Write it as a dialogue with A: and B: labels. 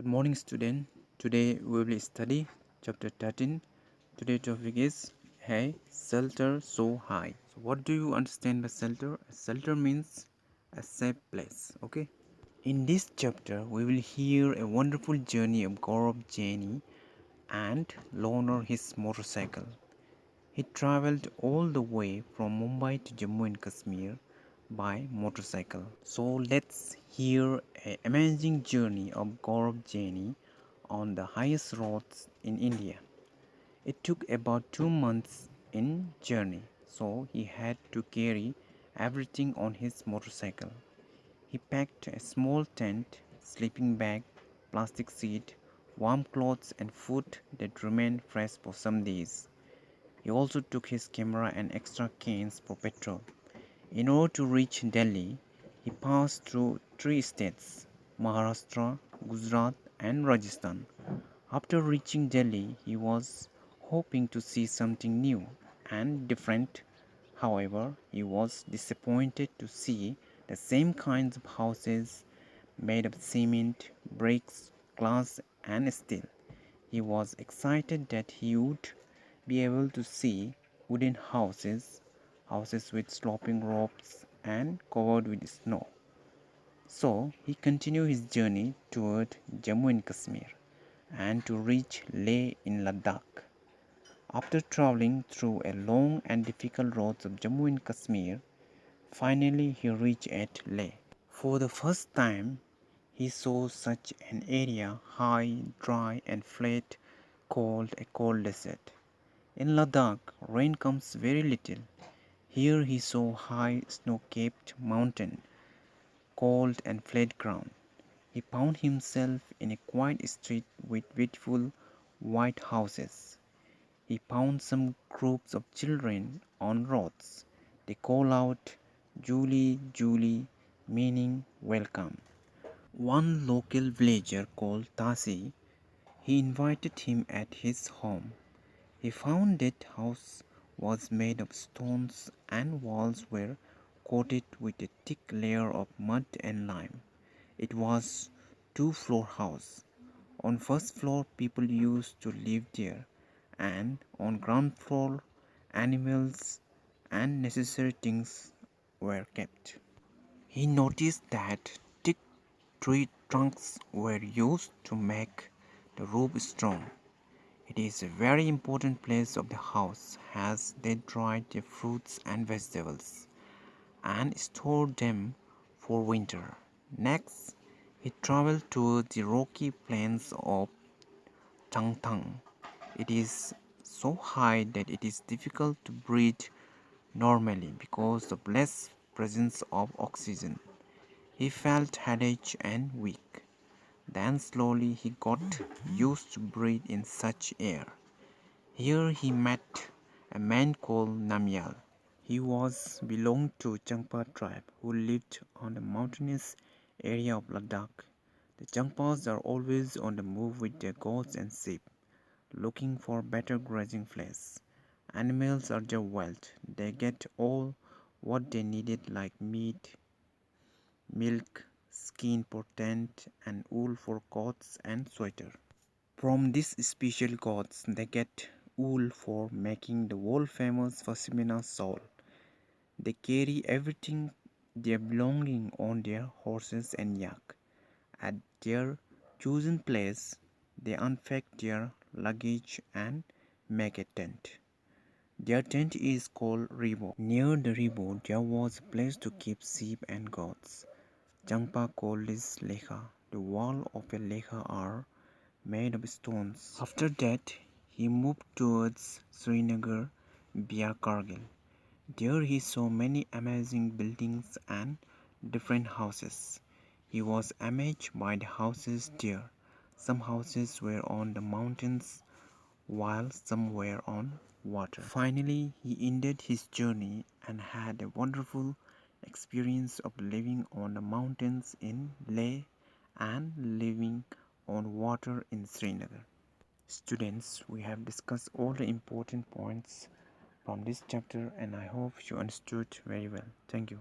A: Good morning, student. Today we will study chapter 13. Today's topic is Hey, shelter so high. So, what do you understand by shelter? Shelter means a safe place. Okay. In this chapter, we will hear a wonderful journey of Gaurav Jaini and loaner his motorcycle. He traveled all the way from Mumbai to Jammu and Kashmir by motorcycle. So let's hear an amazing journey of Gaurav Jaini on the highest roads in India. It took about 2 months in journey, so he had to carry everything on his motorcycle. He packed a small tent, sleeping bag, plastic seat, warm clothes and food that remained fresh for some days. He also took his camera and extra cans for petrol. In order to reach Delhi, he passed through three states: Maharashtra, Gujarat, and Rajasthan. After reaching Delhi, he was hoping to see something new and different. However, he was disappointed to see the same kinds of houses made of cement, bricks, glass, and steel. He was excited that he would be able to see wooden houses, houses with sloping roofs and covered with snow. So he continued his journey toward Jammu and Kashmir and to reach Leh in Ladakh. After traveling through a long and difficult roads of Jammu and Kashmir, finally he reached at Leh. For the first time, he saw such an area, high, dry and flat, called a cold desert. In Ladakh, rain comes very little. Here he saw high snow-capped mountain, cold and flat ground. He found himself in a quiet street with beautiful white houses. He found some groups of children on roads. They call out Julie, Julie, meaning welcome. One local villager called Tasi, he invited him at his home. He found that house was made of stones and walls were coated with a thick layer of mud and lime. It was two-floor house. On first floor people used to live there, and on ground floor animals and necessary things were kept. He noticed that thick tree trunks were used to make the roof strong. It is a very important place of the house as they dried their fruits and vegetables and stored them for winter. Next, he traveled to the rocky plains of Tangtang. It is so high that it is difficult to breathe normally because of less presence of oxygen. He felt headache and weak. Then slowly he got used to breathe in such air. Here he met a man called Namyal. He was belonged to Changpa tribe who lived on the mountainous area of Ladakh. The Changpas are always on the move with their goats and sheep, looking for better grazing place. Animals are their wealth. They get all what they needed like meat, milk, skin for tent, and wool for coats and sweater. From these special goats they get wool for making the world famous Pashmina shawl. They carry everything their belonging on their horses and yak. At their chosen place they unpack their luggage and make a tent. Their tent is called Rebo. Near the Rebo there was a place to keep sheep and goats. Changpa called this Lekha. The wall of a Lekha are made of stones. After that, he moved towards Srinagar via Kargil. There he saw many amazing buildings and different houses. He was amazed by the houses there. Some houses were on the mountains while some were on water. Finally, he ended his journey and had a wonderful experience of living on the mountains in Leh and living on water in Srinagar. Students, we have discussed all the important points from this chapter and I hope you understood very well. Thank you.